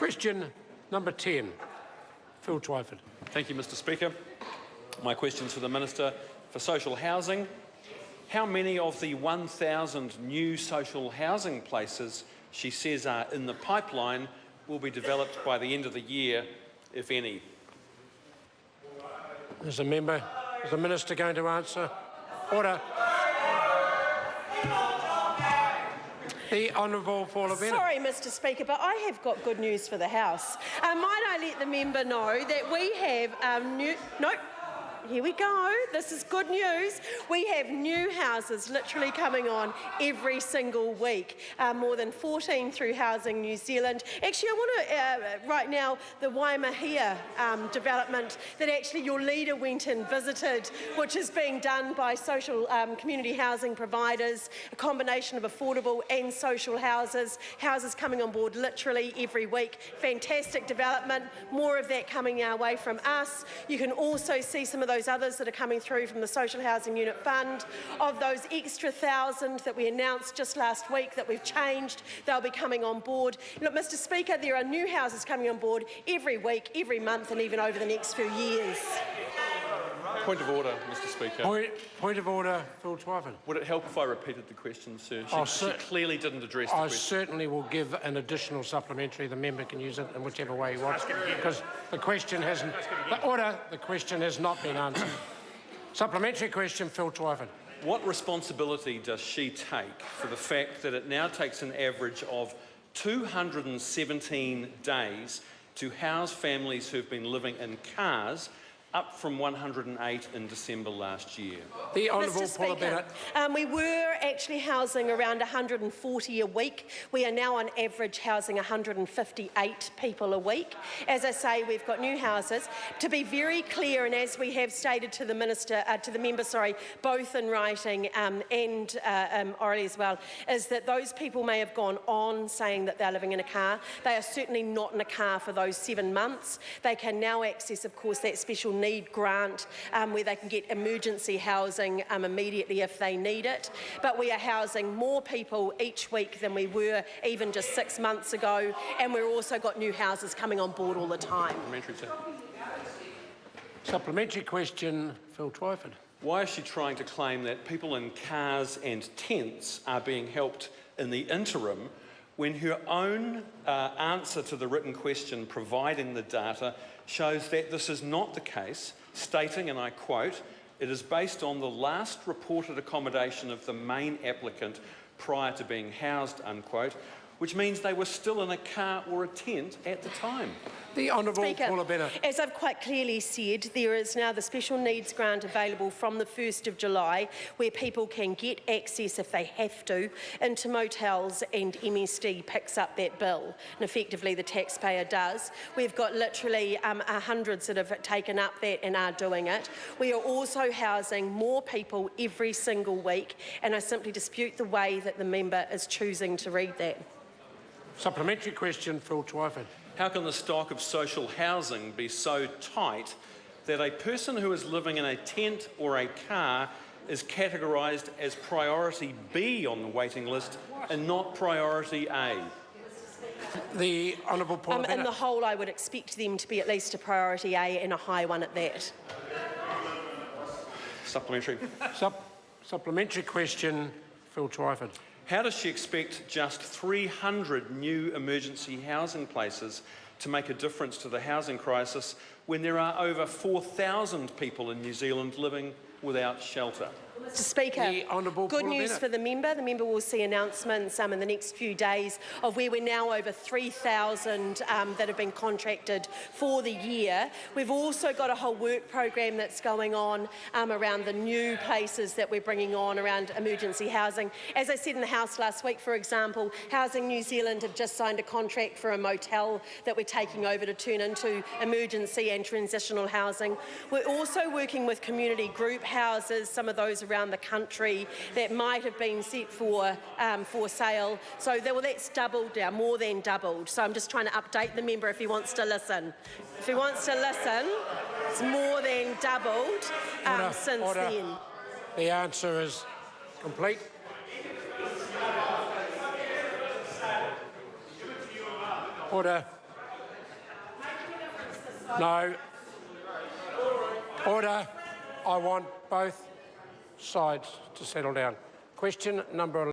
Question number 10, Phil Twyford. Thank you, Mr Speaker. My question is for the Minister for Social Housing. How many of the 1,000 new social housing places she says are in the pipeline will be developed by the end of the year, if any? Is the Minister going to answer? Order. The Honourable Paula Bennett. Sorry, Mr Speaker, but I have got good news for the House. Might I let the member know that we have new... No. Here we go. This is good news. We have new houses literally coming on every single week. More than 14 through Housing New Zealand. Actually, I want to, right now, the Waimahia development that actually your leader went and visited, which is being done by social community housing providers, a combination of affordable and social houses coming on board literally every week. Fantastic development. More of that coming our way from us. You can also see some of those others that are coming through from the Social Housing Unit Fund. Of those extra 1,000 that we announced just last week that we've changed, they'll be coming on board. Look, Mr Speaker, there are new houses coming on board every week, every month and even over the next few years. Point of order, Mr Speaker. Point of order, Phil Twyford. Would it help if I repeated the question, sir? She clearly didn't address the question. I certainly will give an additional supplementary. The member can use it in whichever way he wants, because the question hasn't... The question has not been answered. Supplementary question, Phil Twyford. What responsibility does she take for the fact that it now takes an average of 217 days to house families who've been living in cars, up from 108 in December last year? The Honourable Paula Bennett. We were actually housing around 140 a week. We are now on average housing 158 people a week. As I say, we've got new houses. To be very clear, and as we have stated to the member, both in writing and orally as well, is that those people may have gone on saying that they're living in a car. They are certainly not in a car for those 7 months. They can now access, of course, that special need grant where they can get emergency housing immediately if they need it. But we are housing more people each week than we were even just 6 months ago, and we've also got new houses coming on board all the time. Supplementary question, Phil Twyford. Why is she trying to claim that people in cars and tents are being helped in the interim when her own answer to the written question providing the data shows that this is not the case, stating, and I quote, "It is based on the last reported accommodation of the main applicant prior to being housed," unquote, which means they were still in a car or a tent at the time. The Honourable Paula Bennett. As I've quite clearly said, there is now the special needs grant available from the 1st of July where people can get access, if they have to, into motels, and MSD picks up that bill, and effectively the taxpayer does. We've got literally hundreds that have taken up that and are doing it. We are also housing more people every single week, and I simply dispute the way that the member is choosing to read that. Supplementary question, Phil Twyford. How can the stock of social housing be so tight that a person who is living in a tent or a car is categorised as priority B on the waiting list and not priority A? The Honourable Paula Bennett. In the whole, I would expect them to be at least a priority A and a high one at that. Supplementary. Supplementary question, Phil Twyford. How does she expect just 300 new emergency housing places to make a difference to the housing crisis when there are over 4,000 people in New Zealand living without shelter? Mr Speaker, good news for the member. The member will see announcements in the next few days of where we're now over 3,000 that have been contracted for the year. We've also got a whole work program that's going on around the new places that we're bringing on around emergency housing. As I said in the House last week, for example, Housing New Zealand have just signed a contract for a motel that we're taking over to turn into emergency and transitional housing. We're also working with community group houses, some of those around the country that might have been set for sale. So that's doubled now, more than doubled. So I'm just trying to update the member if he wants to listen. If he wants to listen, it's more than doubled since then. The answer is complete. Order. No. Order. I want both sides to settle down. Question number 11.